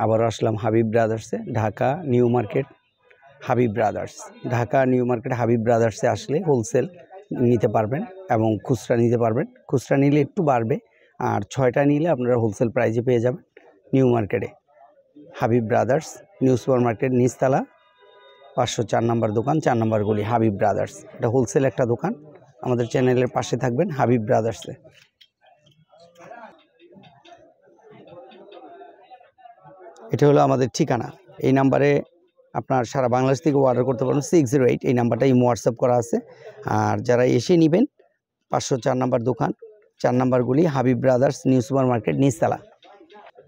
আবারও আসলাম হাবিব ব্রাদার্সে, Dhaka New Market Habib Brothers. Dhaka New Market Habib ব্রাদার্সে আসলে হোলসেল নিতে পারবেন এবং খুচরা নিতে পারবেন। খুচরা নিলে একটু বাড়বে, আর 6টা নিলে আপনারা হোলসেল প্রাইজে পেয়ে যাবেন নিউ মার্কেটে। Habib Brothers New Super Market, নিচতলা, 504 নম্বর দোকান, 4 নম্বর গলি, হাবিব ব্রাদার্স। এটা হোলসেল একটা দোকান। আমাদের চ্যানেলের পাশে থাকবেন হাবিব ব্রাদার্সে। এটা হলো আমাদের ঠিকানা। এই নাম্বারে আপনার সারা বাংলাদেশ থেকে অর্ডার করতে পারবেন। 608 এই নাম্বারটা ইমো হোয়াটসঅ্যাপ করা আছে। আর যারা এসে নেবেন 504 নম্বর দোকান, 4 নম্বর গলি, Habib Brothers New Super Market, নিচতলা।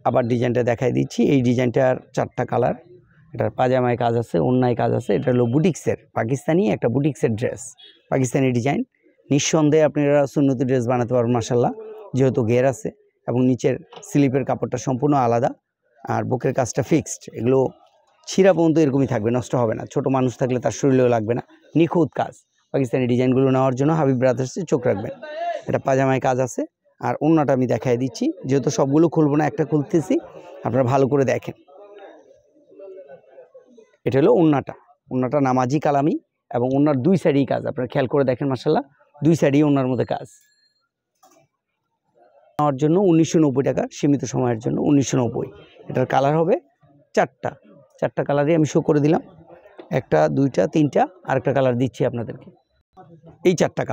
আবার ডিজাইনটা দেখাই দিচ্ছি। এই ডিজাইনটার 4টা কালার। এটার পাজামায় কাজ আছে, ওড়নায় কাজ আছে। এটা হলো বুটিক্সের, পাকিস্তানি একটা বুটিক্সের ড্রেস, পাকিস্তানি ডিজাইন। নিঃসন্দেহে আপনারা সুন্নতি ড্রেস বানাতে পারবেন মাশাল্লাহ, যেহেতু ঘের আছে এবং নিচের স্লিপের কাপড়টা সম্পূর্ণ আলাদা, আর বুকের কাজটা ফিক্সড। এগুলো ছিঁড়া পর্যন্ত এরকমই থাকবে, নষ্ট হবে না। ছোট মানুষ থাকলে তার শরীরেও লাগবে না। নিখুঁত কাজ। পাকিস্তানি ডিজাইনগুলো নেওয়ার জন্য হাবিব ব্রাদার্সে চোখ রাখবেন। এটা পাজামায় কাজ আছে। আর ওড়নাটা আমি দেখাই দিচ্ছি, যেহেতু সবগুলো খুলবো না, একটা খুলতেছি, আপনারা ভালো করে দেখেন। এটা হলো ওড়নাটা নামাজি কালামি, এবং ওড়নার 2 সাইডেই কাজ। আপনারা খেয়াল করে দেখেন মাশাল্লাহ, 2 সাইডেই ওড়নার মধ্যে কাজ। নেওয়ার জন্য 1990 টাকা, সীমিত সময়ের জন্য 1990। এটার কালার হবে 4টা কালারই আমি শো করে দিলাম। 1টা 2টা 3টা, আরেকটা কালার দিচ্ছি আপনাদেরকে। এই 4টা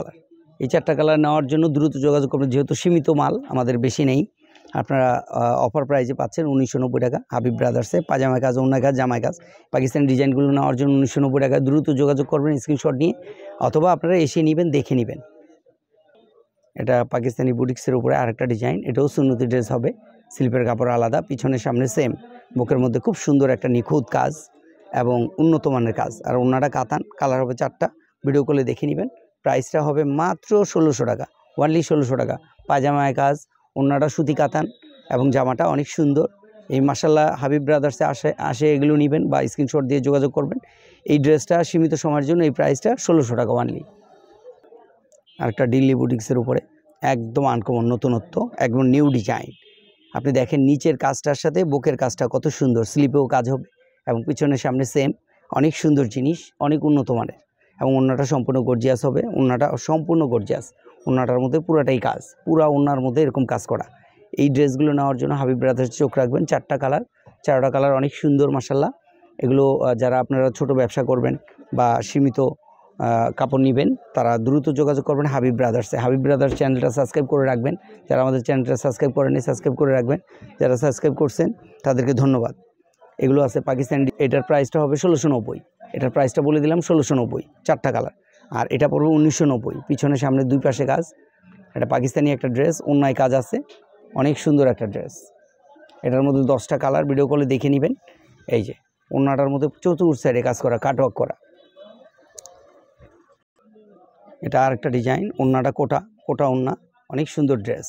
কালার নেওয়ার জন্য দ্রুত যোগাযোগ করবেন, যেহেতু সীমিত মাল আমাদের বেশি নেই। আপনারা অফার প্রাইজে পাচ্ছেন 1990 টাকা হাবিব ব্রাদার্সে। পাজামা কাজ, ওড়না কাজ, জামাই কাজ, পাকিস্তানি ডিজাইনগুলো নেওয়ার জন্য 1990 টাকা। দ্রুত যোগাযোগ করবেন স্ক্রিনশট নিয়ে, অথবা আপনারা এসে নেবেন, দেখে নেবেন। এটা পাকিস্তানি বুটিক্সের উপরে আরেকটা ডিজাইন। এটাও সুন্নতি ড্রেস হবে, স্লিপের কাপড় আলাদা, পিছনে সামনে সেম। বুকের মধ্যে খুব সুন্দর একটা নিখুঁত কাজ এবং উন্নত মানের কাজ। আর ওড়নাটা কাতান, কালার হবে 4টা। ভিডিও কলে দেখে নেবেন। প্রাইসটা হবে মাত্র 1600 টাকা, ওনলি 1600 টাকা। পাজামায় কাজ, ওড়নাটা সুতি কাতান এবং জামাটা অনেক সুন্দর। এই মাশাল্লাহ হাবিব ব্রাদার্সে আসে এগুলো নেবেন, বা স্ক্রিনশট দিয়ে যোগাযোগ করবেন। এই ড্রেসটা সীমিত সময়ের জন্য এই প্রাইসটা 1600 টাকা ওনলি। আরেকটা দিল্লি বুটিক্সের উপরে একদম আনকমন, নতুনত্ব, একদম নিউ ডিজাইন। আপনি দেখেন নিচের কাজটার সাথে বুকের কাজটা কত সুন্দর, স্লিপেও কাজ হবে এবং পিছনের সামনে সেম। অনেক সুন্দর জিনিস, অনেক উন্নত মানের। এবং ওড়নাটা সম্পূর্ণ গর্জিয়াস হবে, ওড়নাটা সম্পূর্ণ গর্জিয়াস। ওড়নাটার মধ্যে পুরাটাই কাজ, পুরা ওড়নার মধ্যে এরকম কাজ করা। এই ড্রেসগুলো নেওয়ার জন্য হাবিব ব্রাদার্স চোখ রাখবেন। 4টা কালার, 4টা কালার অনেক সুন্দর মাশাল্লাহ। এগুলো যারা আপনারা ছোট ব্যবসা করবেন বা সীমিত কাপড় নেবেন, তারা দ্রুত যোগাযোগ করবেন হাবিব ব্রাদার্সে। হাবিব ব্রাদার্স চ্যানেলটা সাবস্ক্রাইব করে রাখবেন। যারা আমাদের চ্যানেলটা সাবস্ক্রাইব করেনি, সাবস্ক্রাইব করে রাখবেন। যারা সাবস্ক্রাইব করছেন তাদেরকে ধন্যবাদ। এগুলো আছে পাকিস্তানি। এটার প্রাইসটা হবে 1690। এটার প্রাইসটা বলে দিলাম 1690, 4টা কালার। আর এটা পড়বে 1990। পিছনে সামনে 2 পাশে কাজ। এটা পাকিস্তানি একটা ড্রেস, ওড়নায় কাজ আছে, অনেক সুন্দর একটা ড্রেস। এটার মধ্যে 10টা কালার, ভিডিও কলে দেখে নেবেন। এই যে ওড়নাটার মধ্যে চতুর্থ সাইডে কাজ করা, কাটওয়ার্ক করা। এটা আরেকটা ডিজাইন। ওড়নাটা কোটা ওড়না, অনেক সুন্দর ড্রেস।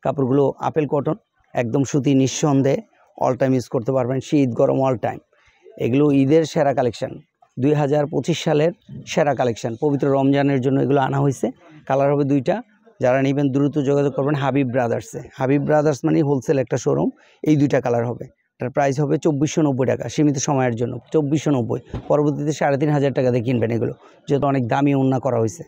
কাপড়গুলো আপেল কটন, একদম সুতি, নিঃসন্দেহে অল টাইম ইউজ করতে পারবেন, শীত গরম অল টাইম। এগুলো ঈদের সেরা কালেকশান, 2025 সালের সেরা কালেকশান। পবিত্র রমজানের জন্য এগুলো আনা হয়েছে। কালার হবে 2টা। যারা নেবেন দ্রুত যোগাযোগ করবেন হাবিব ব্রাদার্সে। হাবিব ব্রাদার্স মানে হোলসেল একটা শোরুম। এই 2টা কালার হবে। এটার প্রাইস হবে 2490 টাকা, সীমিত সময়ের জন্য 2490। পরবর্তীতে 3500 টাকা দিয়ে কিনবেন এগুলো, যেহেতু অনেক দামি ওড়না করা হয়েছে।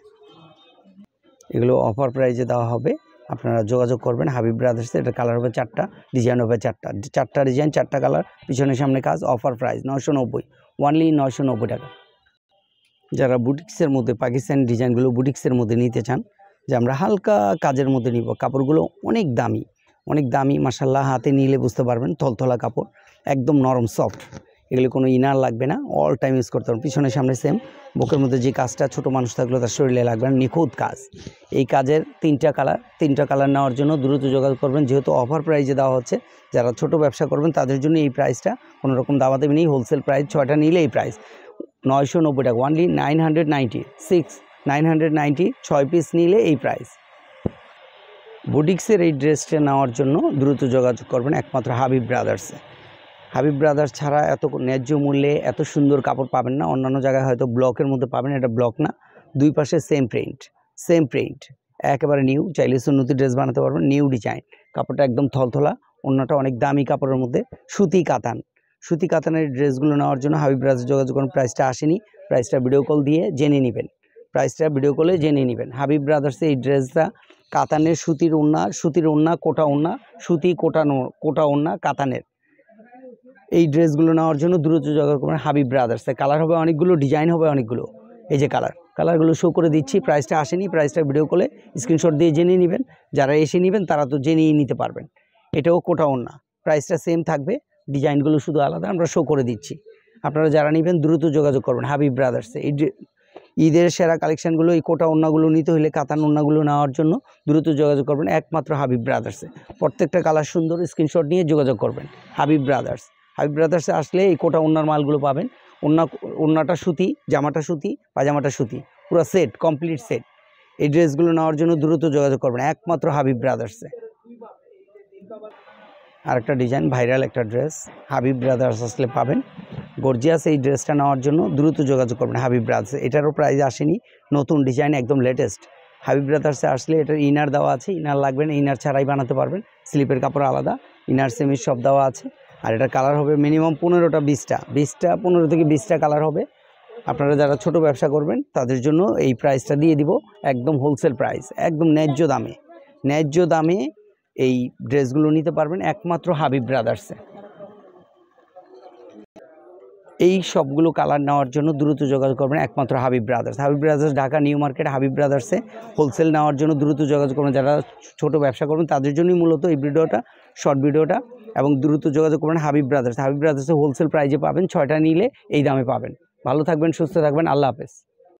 এগুলো অফার প্রাইজে দেওয়া হবে। আপনারা যোগাযোগ করবেন হাবিব ব্রাদার্সে। এটা কালার হবে 4টা, ডিজাইন হবে 4টা ডিজাইন, 4টা কালার, পিছনে সামনে কাজ। অফার প্রাইস 990, ওনলি 990 টাকা। যারা বুটিক্সের মধ্যে পাকিস্তানি ডিজাইনগুলো বুটিক্সের মধ্যে নিতে চান, যে আমরা হালকা কাজের মধ্যে নিব, কাপড়গুলো অনেক দামি মাশাল্লাহ। হাতে নিলে বুঝতে পারবেন, থলথলা কাপড়, একদম নরম সফট। এগুলো কোনো ইনার লাগবে না, অল টাইম ইউজ করতে পারবেন। পিছনে সামনে সেম। বুকের মধ্যে যে কাজটা ছোটো মানুষ থাকলেও তার শরীরে লাগবে না, নিখুঁত কাজ। এই কাজের 3টা কালার নেওয়ার জন্য দ্রুত যোগাযোগ করবেন, যেহেতু অফার প্রাইজে দেওয়া হচ্ছে। যারা ছোট ব্যবসা করবেন তাদের জন্য এই প্রাইসটা, কোনো রকম দামাদামি নেই, হোলসেল প্রাইস। 6টা নিলে এই প্রাইস 990 টাকা, ওনলি 990, 6 পিস নিলে এই প্রাইস। বুটিক্সের এই ড্রেসটা নেওয়ার জন্য দ্রুত যোগাযোগ করবেন একমাত্র হাবিব ব্রাদার্সে। হাবিব ব্রাদার্স ছাড়া এত ন্যায্য মূল্যে এত সুন্দর কাপড় পাবেন না। অন্যান্য জায়গায় হয়তো ব্লকের মধ্যে পাবেন, এটা ব্লক না, 2 পাশে সেম প্রিন্ট, একেবারে নিউ। চাইলে সুন্নতি ড্রেস বানাতে পারবেন, নিউ ডিজাইন। কাপড়টা একদম থলথলা, ওড়নাটা অনেক দামি কাপড়ের মধ্যে, সুতি কাতান। সুতি কাতানের ড্রেসগুলো নেওয়ার জন্য হাবিব ব্রাদার্সে যোগাযোগ করুন। প্রাইসটা আসেনি, প্রাইসটা ভিডিও কল দিয়ে জেনে নেবেন, প্রাইসটা ভিডিও কলে জেনে নেবেন। হাবিব ব্রাদার্সে এই ড্রেসটা কাতানের সুতির ওড়না, কোটা ওড়না, সুতি কোটা ওড়না কাতানের। এই ড্রেসগুলো নেওয়ার জন্য দ্রুত যোগাযোগ করবেন হাবিব ব্রাদার্সে। কালার হবে অনেকগুলো, ডিজাইন হবে অনেকগুলো। এই যে কালারগুলো শো করে দিচ্ছি। প্রাইসটা আসেনি, প্রাইসটা ভিডিও কলে স্ক্রিনশট দিয়ে জেনে নেবেন। যারা এসে নেবেন তারা তো জেনেই নিতে পারবেন। এটাও কোটা ওড়না, প্রাইসটা সেম থাকবে, ডিজাইনগুলো শুধু আলাদা, আমরা শো করে দিচ্ছি। আপনারা যারা নেবেন দ্রুত যোগাযোগ করবেন হাবিব ব্রাদার্সে। এই ঈদের সেরা কালেকশানগুলো, এই কোটা ওড়নাগুলো নিতে হলে, কাতান ওড়নাগুলো নেওয়ার জন্য দ্রুত যোগাযোগ করবেন একমাত্র হাবিব ব্রাদার্সে। প্রত্যেকটা কালার সুন্দর, স্ক্রিনশট নিয়ে যোগাযোগ করবেন হাবিব ব্রাদার্স। হাবিব ব্রাদার্সে আসলে এই কোটা ওড়নার মালগুলো পাবেন। ওড়নাটা সুতি, জামাটা সুতি, পাজামাটা সুতি, পুরো সেট, কমপ্লিট সেট। এই ড্রেসগুলো নেওয়ার জন্য দ্রুত যোগাযোগ করবেন একমাত্র হাবিব ব্রাদার্সে। আরেকটা ডিজাইন, ভাইরাল একটা ড্রেস, হাবিব ব্রাদার্স আসলে পাবেন। গর্জিয়াস এই ড্রেসটা নেওয়ার জন্য দ্রুত যোগাযোগ করবেন হাবিব ব্রাদার্সে। এটারও প্রাইস আসেনি, নতুন ডিজাইন, একদম লেটেস্ট। হাবিব ব্রাদার্সে আসলে এটার ইনার দেওয়া আছে, ইনার লাগবে না, ইনার ছাড়াই বানাতে পারবেন। স্লিপের কাপড় আলাদা, ইনার সেমির সব দেওয়া আছে। আর এটা কালার হবে মিনিমাম 15 থেকে 20টা কালার হবে। আপনারা যারা ছোট ব্যবসা করবেন তাদের জন্য এই প্রাইসটা দিয়ে দিব, একদম হোলসেল প্রাইস, একদম ন্যায্য দামে এই ড্রেসগুলো নিতে পারবেন একমাত্র হাবিব ব্রাদার্সে। এই সবগুলো কালার নেওয়ার জন্য দ্রুত যোগাযোগ করবেন একমাত্র Habib Brothers. Habib Brothers Dhaka New Market Habib ব্রাদার্সে হোলসেল নেওয়ার জন্য দ্রুত যোগাযোগ করবেন। যারা ছোট ব্যবসা করবেন তাদের জন্যই মূলত এই ভিডিওটা, শর্ট ভিডিওটা। এবং দ্রুত যোগাযোগ করবেন হাবিব ব্রাদার্স। হাবিব ব্রাদার্সে হোলসেল প্রাইজে পাবেন, 6টা নিলে এই দামে পাবেন। ভালো থাকবেন, সুস্থ থাকবেন, আল্লাহ হাফেজ।